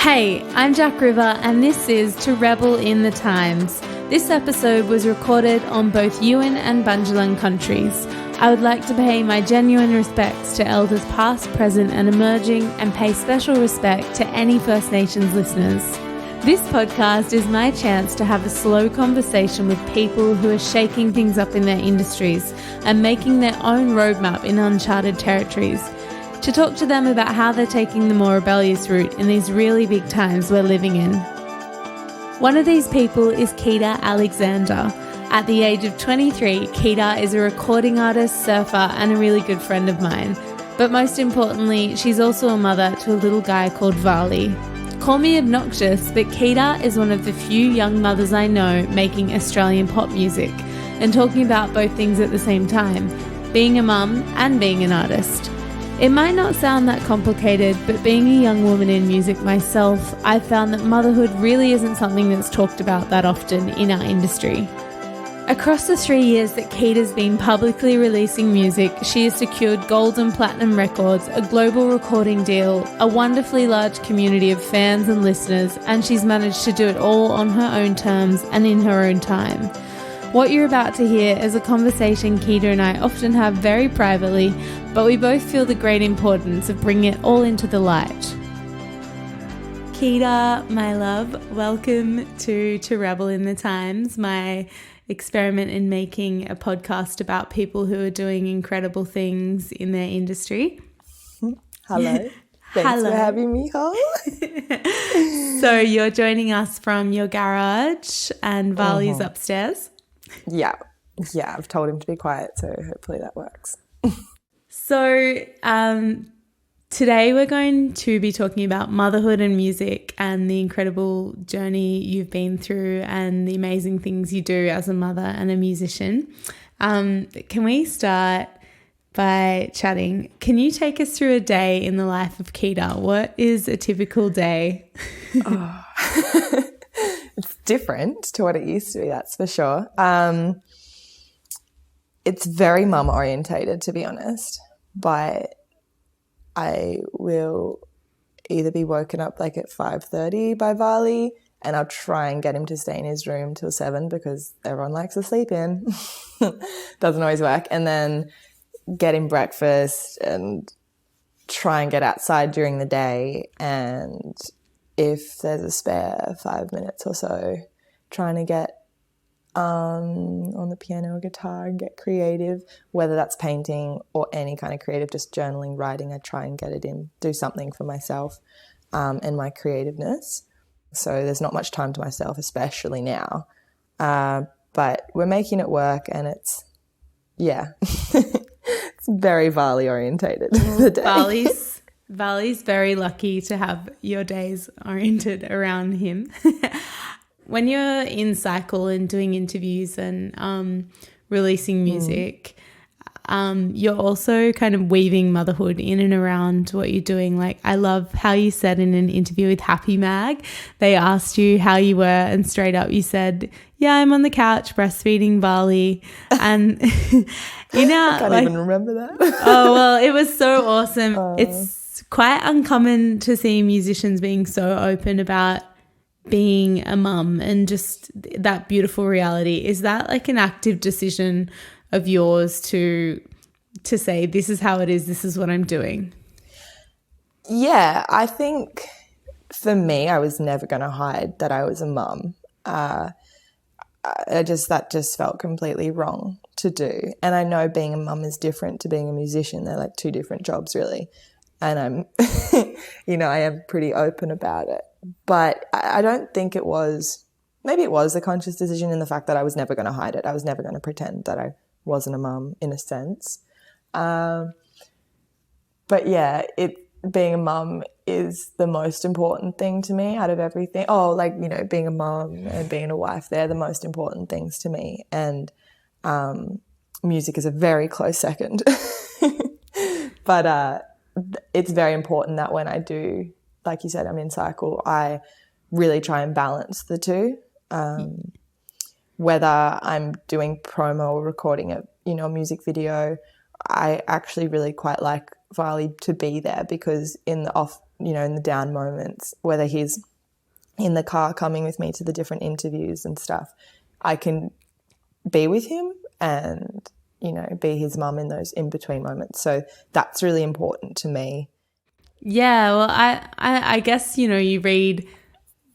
Hey, I'm Jack River and this is To Rebel in the Times. This episode was recorded on both Yuin and Bundjalung countries. I would like to pay my genuine respects to elders past, present and emerging, and pay special respect to any First Nations listeners. This podcast is my chance to have a slow conversation with people who are shaking things up in their industries and making their own roadmap in uncharted territories, to talk to them about how they're taking the more rebellious route in these really big times we're living in. One of these people is Keita Alexander. At the age of 23, Keita is a recording artist, surfer and a really good friend of mine. But most importantly, she's also a mother to a little guy called Vali. Call me obnoxious, but Keita is one of the few young mothers I know making Australian pop music and talking about both things at the same time, being a mum and being an artist. It might not sound that complicated, but being a young woman in music myself, I've found that motherhood really isn't something that's talked about that often in our industry. Across the 3 years that Keita's been publicly releasing music, she has secured gold and platinum records, a global recording deal, a wonderfully large community of fans and listeners, and she's managed to do it all on her own terms and in her own time. What you're about to hear is a conversation Keita and I often have very privately, but we both feel the great importance of bringing it all into the light. Keita, my love, welcome to Rebel in the Times, my experiment in making a podcast about people who are doing incredible things in their industry. Hello. Thanks for having me, Holly. So you're joining us from your garage and Vali's upstairs? Yeah, I've told him to be quiet, so hopefully that works. So today we're going to be talking about motherhood and music and the incredible journey you've been through and the amazing things you do as a mother and a musician. Can we start by chatting? Can you take us through a day in the life of Keita? What is a typical day? It's different to what it used to be, that's for sure. It's very mum orientated, to be honest, but I will either be woken up like at 5:30 by Vali, and I'll try and get him to stay in his room till 7 because everyone likes to sleep in. Doesn't always work. And then get him breakfast and try and get outside during the day. And if there's a spare 5 minutes or so, trying to get on the piano or guitar and get creative, whether that's painting or any kind of creative, just journaling, writing. I try and get it in, do something for myself and my creativeness. So there's not much time to myself, especially now. But we're making it work, and it's very Vali orientated. The day. Vali's very lucky to have your days oriented around him. When you're in cycle and doing interviews and releasing music, you're also kind of weaving motherhood in and around what you're doing. Like, I love how you said in an interview with Happy Mag, they asked you how you were, and straight up you said, yeah, I'm on the couch breastfeeding Vali. And you know, I can't even remember that. Oh, well, it was so awesome. It's quite uncommon to see musicians being so open about being a mum and just that beautiful reality. Is that like an active decision of yours to say, this is how it is, this is what I'm doing? Yeah, I think for me, I was never going to hide that I was a mum. That just felt completely wrong to do. And I know being a mum is different to being a musician. They're like two different jobs, really. And I'm, I am pretty open about it. But I don't think it was, maybe it was a conscious decision in the fact that I was never going to hide it. I was never going to pretend that I wasn't a mum in a sense. But yeah, being a mum is the most important thing to me out of everything. Being a mum and being a wife, they're the most important things to me. And music is a very close second. But it's very important that when I do, like you said, I'm in cycle, I really try and balance the two. Whether I'm doing promo or recording a music video, I actually really quite like Varley to be there, because in the off, in the down moments, whether he's in the car coming with me to the different interviews and stuff, I can be with him and, be his mum in those in-between moments. So that's really important to me. Yeah, well, I guess, you read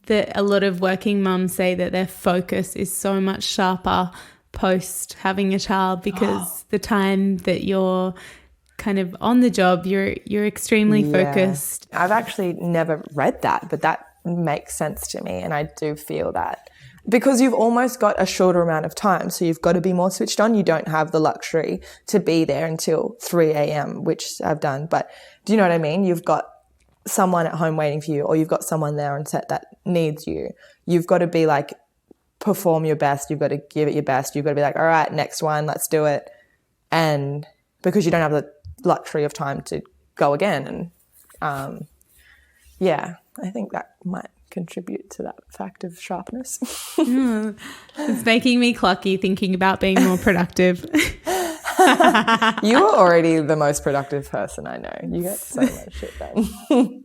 that a lot of working mums say that their focus is so much sharper post having a child, because the time that you're kind of on the job, you're extremely focused. I've actually never read that, but that makes sense to me, and I do feel that. Because you've almost got a shorter amount of time, so you've got to be more switched on. You don't have the luxury to be there until 3 a.m., which I've done. But do you know what I mean? You've got someone at home waiting for you, or you've got someone there on set that needs you. You've got to be like, perform your best. You've got to give it your best. You've got to be like, all right, next one, let's do it. And because you don't have the luxury of time to go again. And I think that might contribute to that fact of sharpness. It's making me clucky thinking about being more productive. You are already the most productive person I know. You get so much shit done.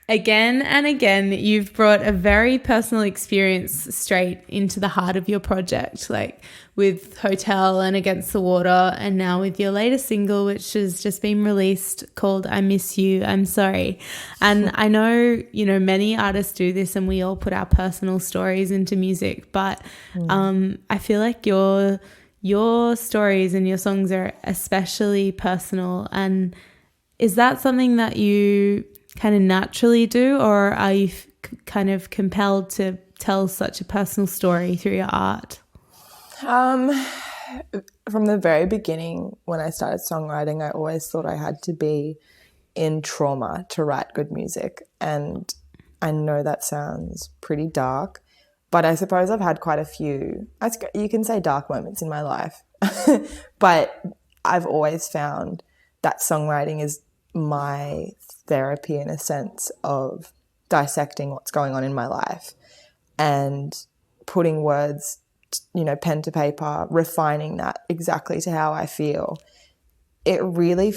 Again and again, you've brought a very personal experience straight into the heart of your project, like with Hotel and Against the Water, and now with your latest single, which has just been released, called I Miss You, I'm Sorry. And I know, many artists do this, and we all put our personal stories into music, but I feel like your stories and your songs are especially personal. And is that something that you kind of naturally do, or are you kind of compelled to tell such a personal story through your art? From the very beginning, when I started songwriting, I always thought I had to be in trauma to write good music. And I know that sounds pretty dark, but I suppose I've had quite a few, you can say, dark moments in my life. But I've always found that songwriting is my therapy, in a sense of dissecting what's going on in my life and putting words, pen to paper, refining that exactly to how I feel. It really,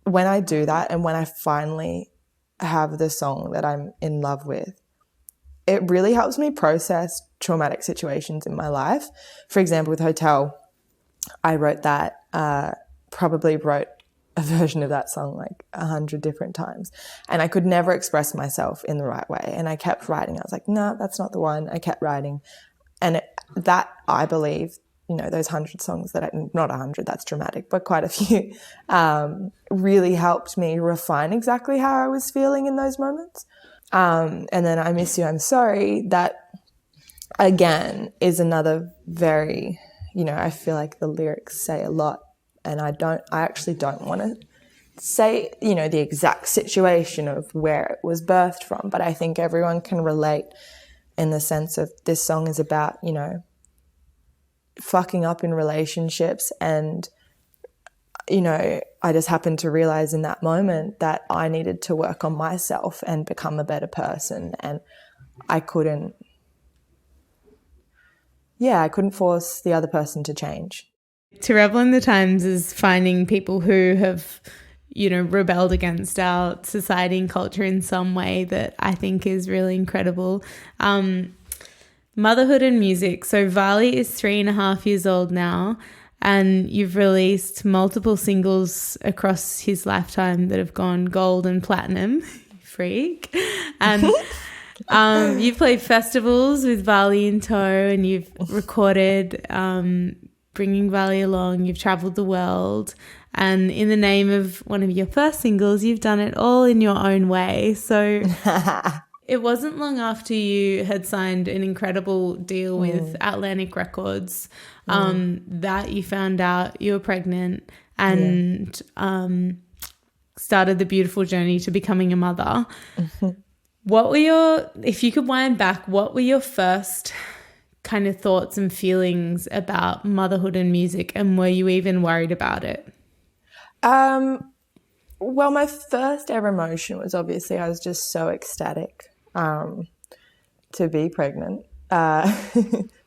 when I do that and when I finally have the song that I'm in love with, it really helps me process traumatic situations in my life. For example, with Hotel, I wrote that, probably wrote a version of that song like 100 different times, and I could never express myself in the right way, and I kept writing. I was like, no, that's not the one. I kept writing, and that, I believe, those 100 songs that not 100, that's dramatic, but quite a few, really helped me refine exactly how I was feeling in those moments. And then I Miss You, I'm Sorry, that again is another very, I feel like the lyrics say a lot. And I actually don't want to say, the exact situation of where it was birthed from, but I think everyone can relate in the sense of this song is about, fucking up in relationships. And, I just happened to realize in that moment that I needed to work on myself and become a better person. And I couldn't force the other person to change. To Rebel in the Times is finding people who have, rebelled against our society and culture in some way that I think is really incredible. Motherhood and music. So Varley is 3.5 years old now, and you've released multiple singles across his lifetime that have gone gold and platinum. Freak. And you've played festivals with Varley in tow, and you've recorded bringing Varley along. You've travelled the world, and in the name of one of your first singles, you've done it all in your own way. So it wasn't long after you had signed an incredible deal with Atlantic Records that you found out you were pregnant and started the beautiful journey to becoming a mother. What were if you could wind back, what were your first kind of thoughts and feelings about motherhood and music, and were you even worried about it? Well, my first ever emotion was obviously I was just so ecstatic to be pregnant,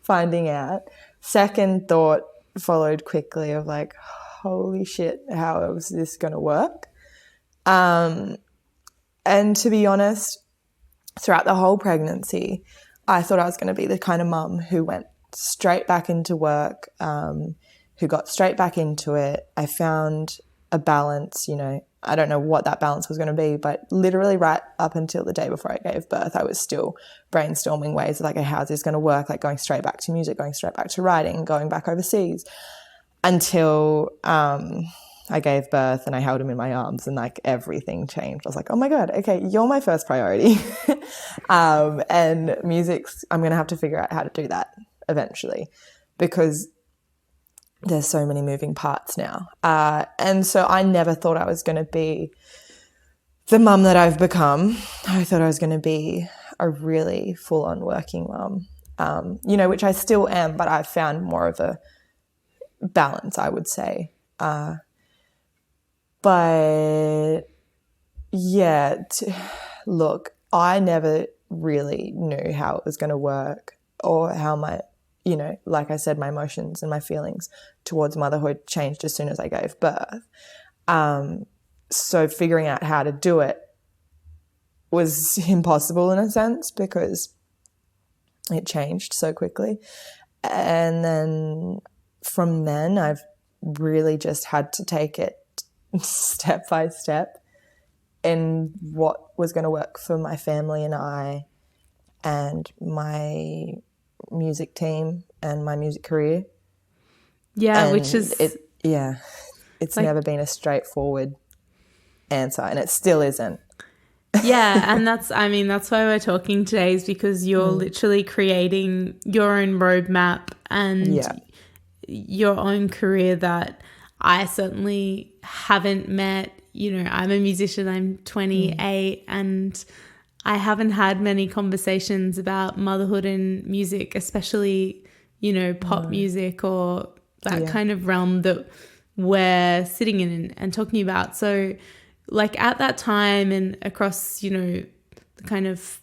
finding out. Second thought followed quickly of like, holy shit, how is this going to work? And to be honest, throughout the whole pregnancy, I thought I was going to be the kind of mum who went straight back into work, who got straight back into it. I found a balance, you know. I don't know what that balance was going to be, but literally right up until the day before I gave birth, I was still brainstorming ways of like, how's this going to work? Like going straight back to music, going straight back to writing, going back overseas, until I gave birth and I held him in my arms and like everything changed. I was like, oh my God, okay, you're my first priority. And music's, I'm going to have to figure out how to do that eventually, because there's so many moving parts now. And so I never thought I was going to be the mum that I've become. I thought I was going to be a really full-on working mum, you know, which I still am, but I've found more of a balance, I would say. But yeah, look, I never really knew how it was going to work, or how my, you know, like I said, my emotions and my feelings towards motherhood changed as soon as I gave birth. So figuring out how to do it was impossible in a sense, because it changed so quickly. And then from then, I've really just had to take it step by step in what was going to work for my family and I, and my music team and my music career. Yeah, and which is it's like, never been a straightforward answer, and it still isn't. Yeah, and that's why we're talking today, is because you're literally creating your own roadmap and your own career that I certainly haven't met. You know, I'm a musician, I'm 28, and I haven't had many conversations about motherhood and music, especially, you know, pop music or that kind of realm that we're sitting in and talking about. So like at that time and across, you know, the kind of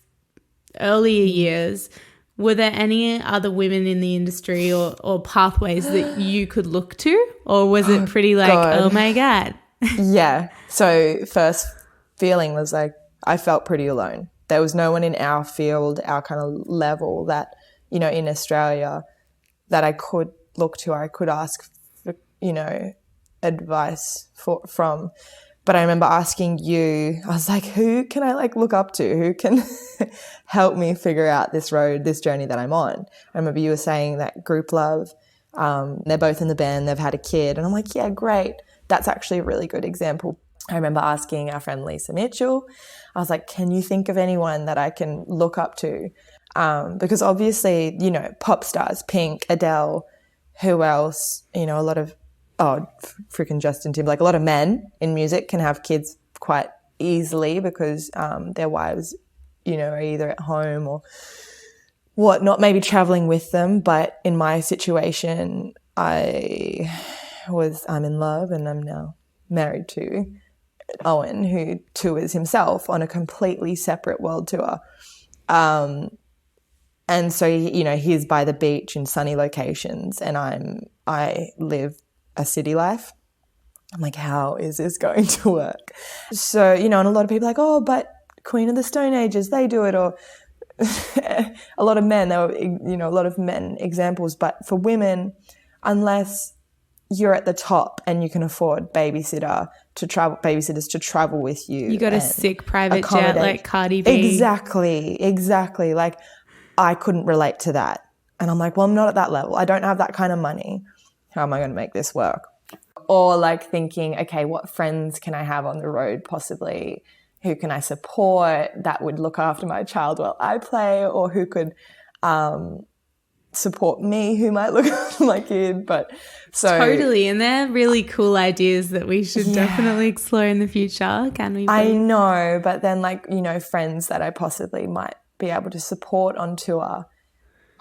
earlier years, were there any other women in the industry or pathways that you could look to? Or was it pretty like, oh my God? Yeah. So first feeling was like, I felt pretty alone. There was no one in our field, our kind of level that, you know, in Australia that I could look to, or I could ask for, you know, advice from. But I remember asking you, I was like, who can I like look up to? Who can help me figure out this road, this journey that I'm on? I remember you were saying that Group Love, they're both in the band, they've had a kid. And I'm like, yeah, great. That's actually a really good example. I remember asking our friend Lisa Mitchell, I was like, can you think of anyone that I can look up to? Because obviously, you know, pop stars, Pink, Adele, who else, you know, a lot of, freaking Justin Timberlake, a lot of men in music can have kids quite easily because their wives, you know, are either at home or whatnot, maybe traveling with them. But in my situation, I'm in love and I'm now married to Owen, who tours himself on a completely separate world tour. And so, you know, he's by the beach in sunny locations and I live a city life. I'm like, how is this going to work? So, you know, and a lot of people are like, oh, but Queen of the Stone Ages, they do it, or a lot of men, there were, you know, a lot of men examples. But for women, unless you're at the top and you can afford babysitters to travel with you. You got a sick private jet like Cardi B. Exactly. Like I couldn't relate to that. And I'm like, well, I'm not at that level. I don't have that kind of money. How am I going to make this work? Or like thinking, okay, what friends can I have on the road possibly? Who can I support that would look after my child while I play, or who could support me, who might look after my kid? But so totally, and they're really cool ideas that we should definitely explore in the future. Can we? I know, but then like, you know, friends that I possibly might be able to support on tour,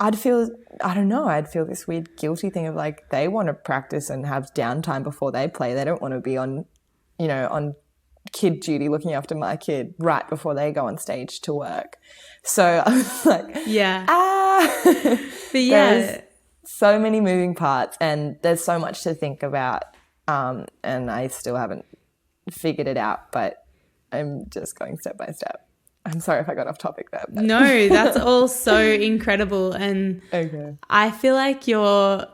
I'd feel this weird guilty thing of like, they want to practice and have downtime before they play. They don't want to be on, you know, on kid duty looking after my kid right before they go on stage to work. So I was like, but there's so many moving parts and there's so much to think about. And I still haven't figured it out, but I'm just going step by step. I'm sorry if I got off topic there. But. No, that's all so incredible. And Okay. I feel like you will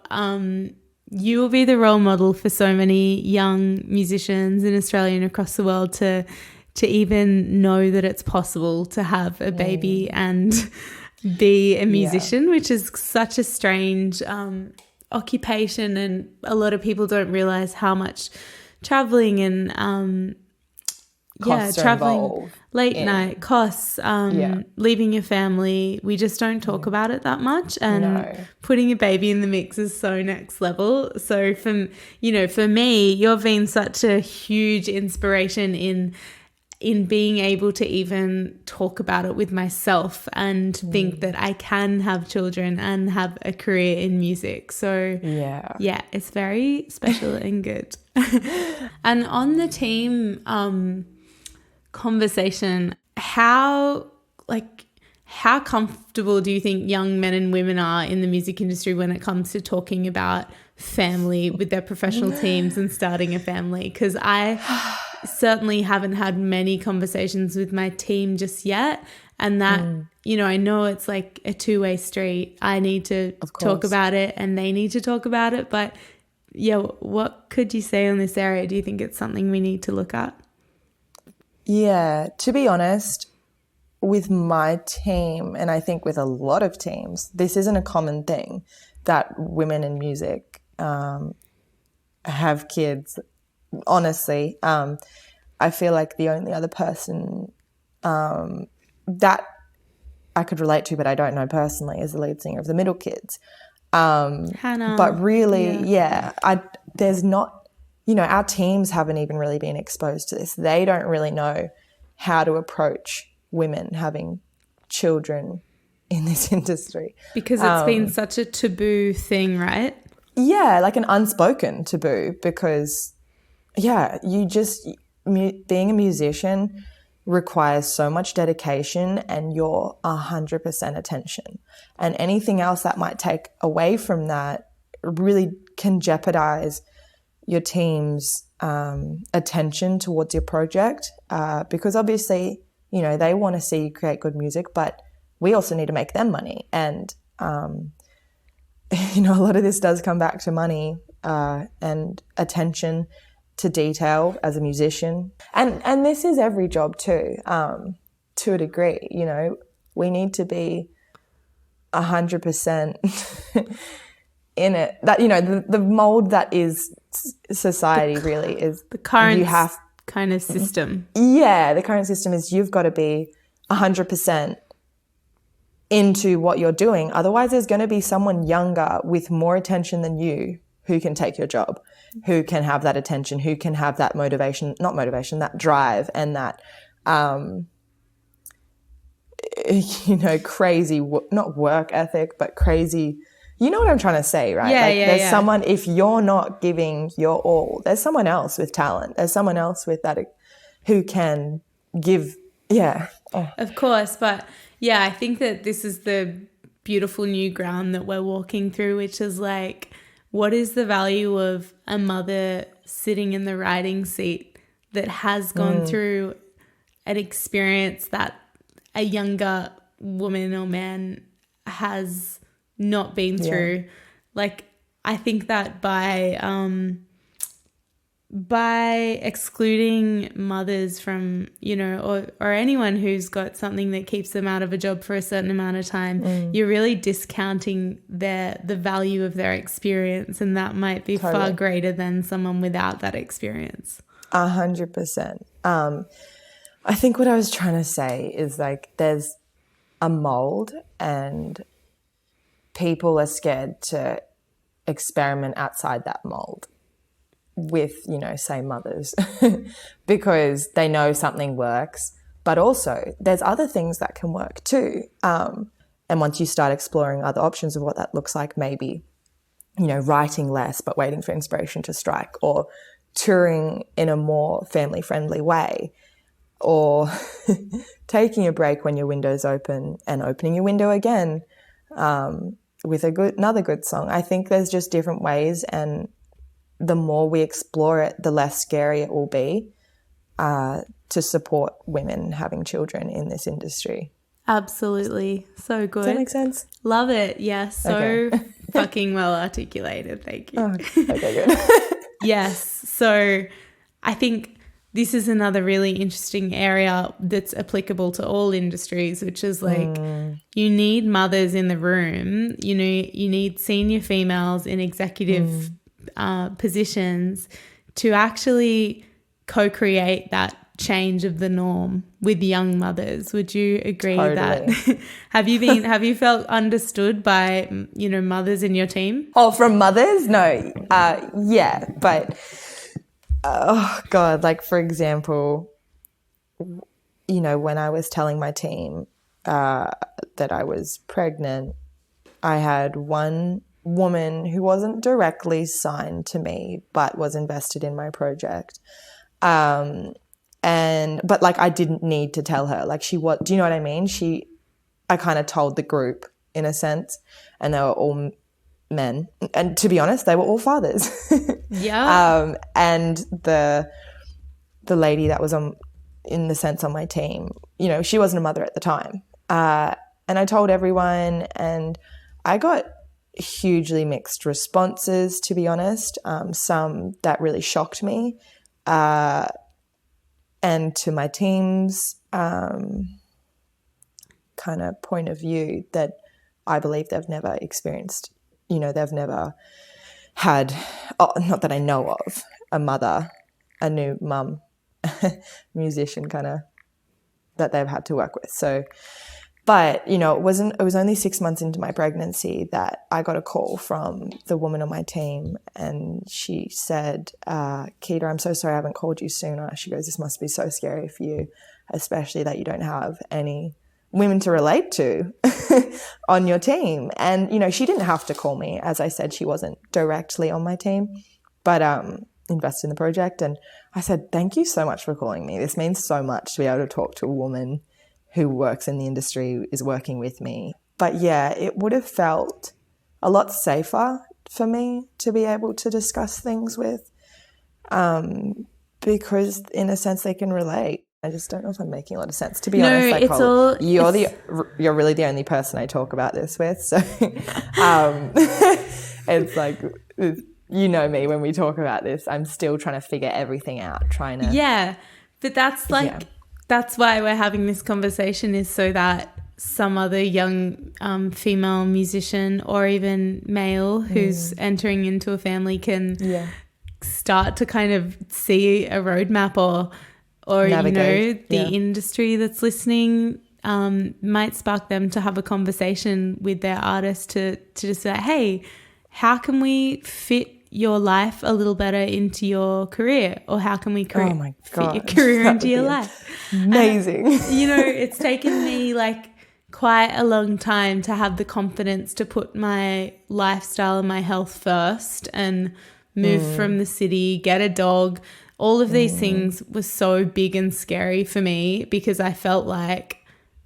be the role model for so many young musicians in Australia and across the world to even know that it's possible to have a baby and be a musician, which is such a strange occupation, and a lot of people don't realize how much traveling and traveling late night costs, leaving your family. We just don't talk about it that much, and putting a baby in the mix is so next level. So for me, you've been such a huge inspiration in being able to even talk about it with myself and think that I can have children and have a career in music. So yeah, it's very special and good. And on the team conversation, how comfortable do you think young men and women are in the music industry when it comes to talking about family with their professional teams and starting a family? Because I certainly haven't had many conversations with my team just yet, and that I know it's like a two-way street. I need to talk about it and they need to talk about it, but what could you say on this area? Do you think it's something we need to look at? Yeah, to be honest, with my team, and I think with a lot of teams, this isn't a common thing that women in music have kids. Honestly, I feel like the only other person that I could relate to, but I don't know personally, is the lead singer of the Middle Kids. Hannah. But really, there's not, our teams haven't even really been exposed to this. They don't really know how to approach women having children in this industry. Because it's been such a taboo thing, right? Yeah, like an unspoken taboo, because being a musician requires so much dedication and your 100% attention. And anything else that might take away from that really can jeopardize your team's attention towards your project, because obviously, they want to see you create good music, but we also need to make them money. And, a lot of this does come back to money and attention to detail as a musician. And this is every job too, to a degree. We need to be 100% in it. That, the mold that is society really is the current kind of system. Yeah, the current system is you've got to be 100% into what you're doing. Otherwise, there's going to be someone younger with more attention than you who can take your job, who can have that attention, who can have that that drive and that, crazy, not work ethic, but crazy, you know what I'm trying to say, right? There's someone, if you're not giving your all, there's someone else with talent. There's someone else with that who can give, Of course, but I think that this is the beautiful new ground that we're walking through, which is like, what is the value of a mother sitting in the writing seat that has gone through an experience that a younger woman or man has not been through? Like, I think that by excluding mothers from, or anyone who's got something that keeps them out of a job for a certain amount of time, you're really discounting the value of their experience, and that might be far greater than someone without that experience. 100%. I think what I was trying to say is, like, there's a mold and people are scared to experiment outside that mold with, say mothers, because they know something works, but also there's other things that can work too. And once you start exploring other options of what that looks like, maybe, writing less but waiting for inspiration to strike, or touring in a more family-friendly way, or taking a break when your window's open and opening your window again with another good song. I think there's just different ways, and the more we explore it, the less scary it will be. to support women having children in this industry. Absolutely. So good. Does that make sense? Love it. Yeah. So fucking well articulated. Thank you. Oh, okay, good. Yes. So I think this is another really interesting area that's applicable to all industries, which is like you need mothers in the room. You know, you need senior females in executive positions to actually co-create that change of the norm with young mothers. Would you agree that have you felt understood by, you know, mothers in your team? Oh, from mothers? No. Yeah, but oh God, like for example, you know, when I was telling my team that I was pregnant, I had one woman who wasn't directly signed to me but was invested in my project. But like I didn't need to tell her. Like she was, do you know what I mean? I kind of told the group in a sense, and they were all men. And to be honest, they were all fathers. Yeah. And the lady that was in the sense on my team, you know, she wasn't a mother at the time. And I told everyone, and I got hugely mixed responses, to be honest. Some that really shocked me. And to my team's kind of point of view, that I believe they've never experienced, you know, they've never had, not that I know of, a mother, a new mum, musician kind of, that they've had to work with. So, but, you know, it was only 6 months into my pregnancy that I got a call from the woman on my team, and she said, Keita, I'm so sorry I haven't called you sooner. She goes, this must be so scary for you, especially that you don't have any women to relate to on your team. And, you know, she didn't have to call me. As I said, she wasn't directly on my team, but invested in the project. And I said, thank you so much for calling me. This means so much to be able to talk to a woman who works in the industry, is working with me. But yeah, it would have felt a lot safer for me to be able to discuss things with, because in a sense they can relate. I just don't know if I'm making a lot of sense. To be honest, like you're really the only person I talk about this with. So it's like, you know me, when we talk about this, I'm still trying to figure everything out, Yeah, but that's like... Yeah. That's why we're having this conversation, is so that some other young female musician or even male who's entering into a family can start to kind of see a roadmap, or navigate, you know, the industry that's listening might spark them to have a conversation with their artist to just say, hey, how can we fit your life a little better into your career, or how can we fit your career into your life? Amazing. And, you know, it's taken me like quite a long time to have the confidence to put my lifestyle and my health first and move from the city, get a dog. All of these things were so big and scary for me, because I felt like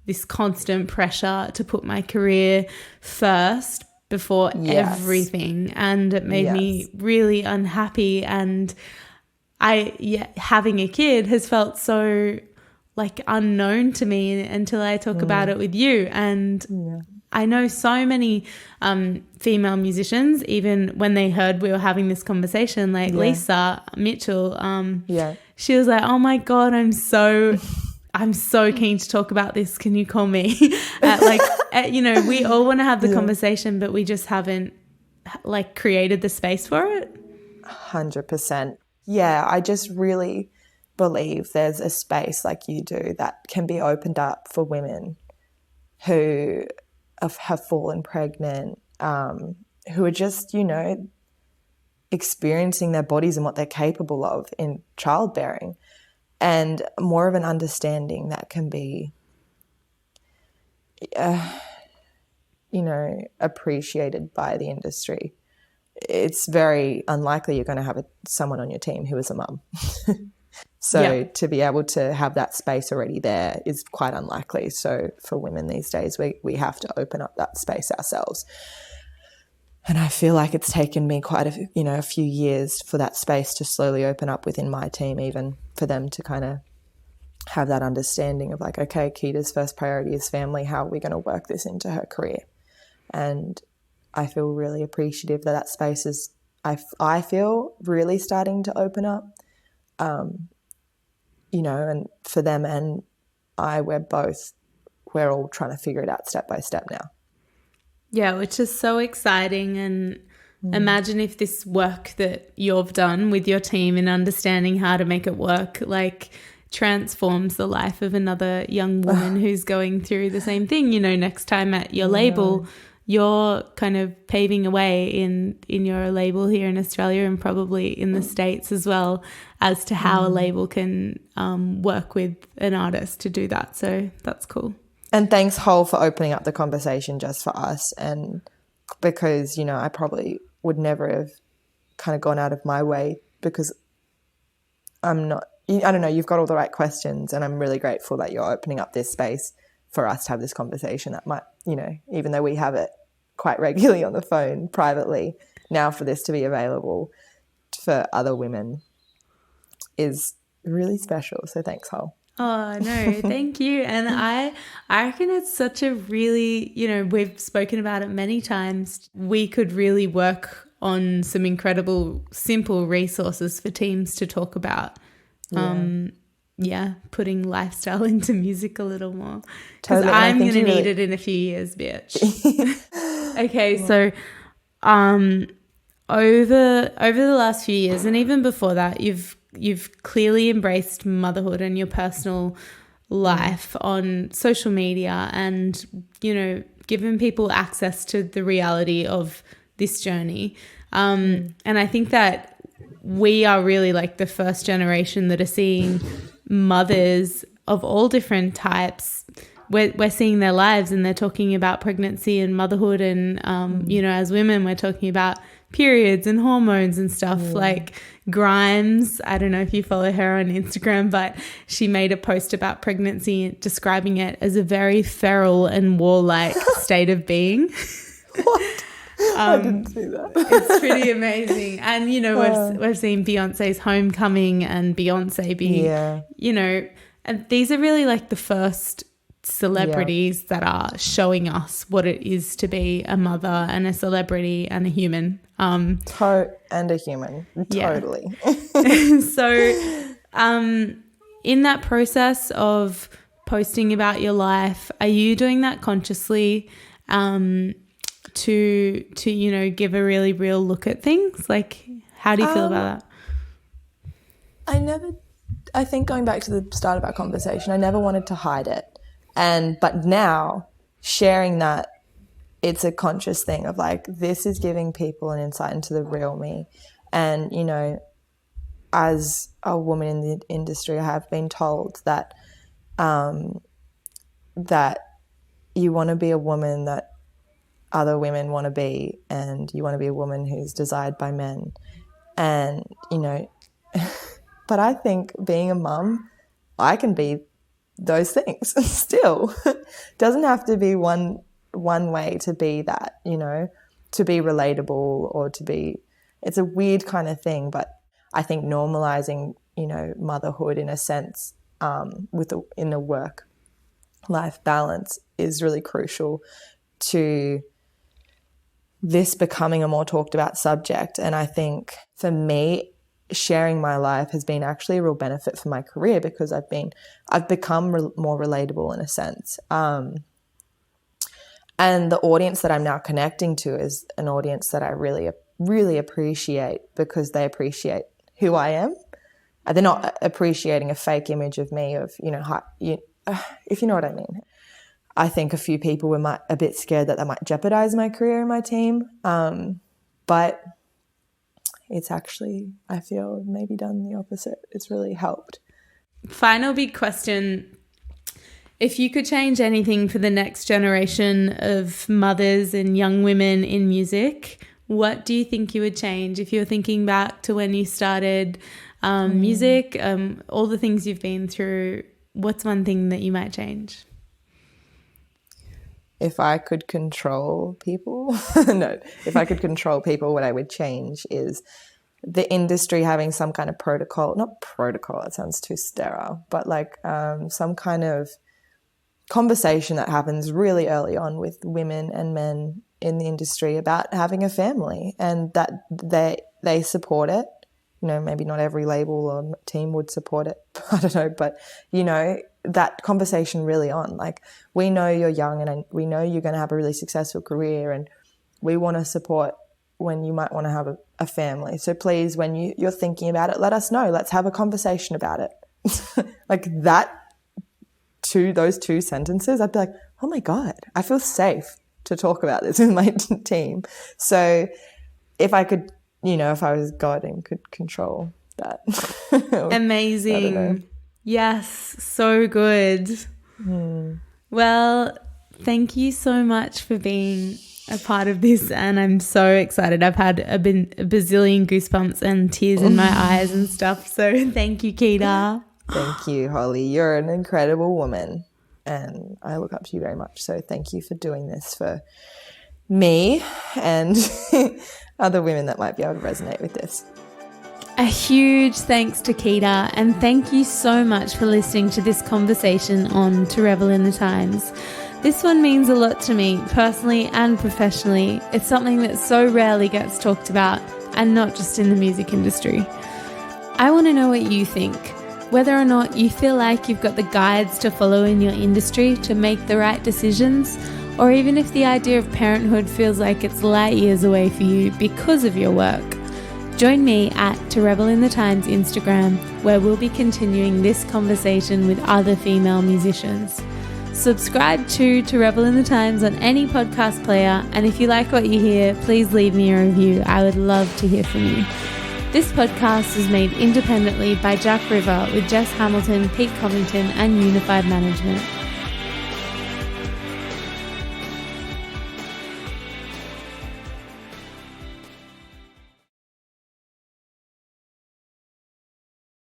this constant pressure to put my career first before everything, and it made me really unhappy. And having a kid has felt so like unknown to me until I talk about it with you. And I know so many female musicians, even when they heard we were having this conversation, like Lisa Mitchell, she was like, oh my God, I'm so keen to talk about this. Can you call me? You know, we all want to have the conversation, but we just haven't like created the space for it. 100%. Yeah, I just really believe there's a space like you do that can be opened up for women who have fallen pregnant, who are just, you know, experiencing their bodies and what they're capable of in childbearing. And more of an understanding that can be, you know, appreciated by the industry. It's very unlikely you're going to have someone on your team who is a mum. So to be able to have that space already there is quite unlikely. So for women these days, we have to open up that space ourselves. And I feel like it's taken me quite a few years for that space to slowly open up within my team, even for them to kind of have that understanding of like, okay, Kita's first priority is family. How are we going to work this into her career? And I feel really appreciative that space is, I feel, really starting to open up, and for them and we're all trying to figure it out step by step now. Yeah, which is so exciting. And imagine if this work that you've done with your team in understanding how to make it work, like, transforms the life of another young woman who's going through the same thing. Next time at your label, you're kind of paving a way in your label here in Australia and probably in the States as well, as to how a label can work with an artist to do that. So that's cool. And thanks, Hole, for opening up the conversation just for us. And because, I probably would never have kind of gone out of my way, because I'm not, I don't know, you've got all the right questions, and I'm really grateful that you're opening up this space for us to have this conversation that might, even though we have it quite regularly on the phone privately, now for this to be available for other women is really special. So thanks, Hole. Oh, no, thank you. And I reckon it's such a really, we've spoken about it many times. We could really work on some incredible, simple resources for teams to talk about. Putting lifestyle into music a little more. Because Totally. I'm going to need it in a few years, bitch. Okay, so over the last few years, and even before that, you've clearly embraced motherhood and your personal life on social media, and given people access to the reality of this journey. And I think that we are really like the first generation that are seeing mothers of all different types. We're seeing their lives, and they're talking about pregnancy and motherhood, and as women we're talking about periods and hormones and stuff. Like Grimes, I don't know if you follow her on Instagram, but she made a post about pregnancy describing it as a very feral and warlike state of being. What? I didn't see that. It's pretty amazing. And we've seen Beyonce's Homecoming and Beyonce being and these are really like the first celebrities that are showing us what it is to be a mother and a celebrity and a human. And a human. Totally. So in that process of posting about your life, are you doing that consciously to give a really real look at things? Like, how do you feel about that? I think going back to the start of our conversation, I never wanted to hide it. But now sharing that, it's a conscious thing of like, this is giving people an insight into the real me. And, as a woman in the industry, I have been told that that you want to be a woman that other women want to be, and you want to be a woman who's desired by men. And, but I think being a mum, I can be those things still. Doesn't have to be one way to be that, to be relatable or to be, it's a weird kind of thing. But I think normalizing, motherhood in a sense, in a work-life balance is really crucial to this becoming a more talked about subject. And I think for me, sharing my life has been actually a real benefit for my career, because I've become more relatable in a sense. And the audience that I'm now connecting to is an audience that I really, really appreciate, because they appreciate who I am. And they're not appreciating a fake image of me of, if you know what I mean. I think a few people were a bit scared that might jeopardize my career and my team. But it's actually, I feel, maybe done the opposite. It's really helped. Final big question. If you could change anything for the next generation of mothers and young women in music, what do you think you would change? If you're thinking back to when you started music, all the things you've been through, what's one thing that you might change? if I could control people, if I could control people, what I would change is the industry having some kind of protocol, not protocol, it sounds too sterile, but like some kind of conversation that happens really early on with women and men in the industry about having a family, and that they support it. You know, maybe not every label or team would support it. I don't know, but, you know, that conversation really on. Like, we know you're young and we know you're going to have a really successful career, and we want to support when you might want to have a family. So please, when you're thinking about it, let us know. Let's have a conversation about it. Like that, those two sentences, I'd be like, oh my God, I feel safe to talk about this with my team. So if I could, you know, if I was God and could control that. Amazing. Yes, so good. Well, thank you so much for being a part of this, and I'm so excited. I've had a bazillion goosebumps and tears in my eyes and stuff, so thank you, Keita. Thank you, Holly. You're an incredible woman, and I look up to you very much, so thank you for doing this for me and other women that might be able to resonate with this. A huge thanks to Keita, and thank you so much for listening to this conversation on To Rebel in the Times. This one means a lot to me, personally and professionally. It's something that so rarely gets talked about, and not just in the music industry. I want to know what you think, whether or not you feel like you've got the guides to follow in your industry to make the right decisions, or even if the idea of parenthood feels like it's light years away for you because of your work. Join me at To Rebel in the Times Instagram, where we'll be continuing this conversation with other female musicians. Subscribe to Rebel in the Times on any podcast player, and if you like what you hear, please leave me a review. I would love to hear from you. This podcast is made independently by Jack River with Jess Hamilton, Pete Covington and Unified Management.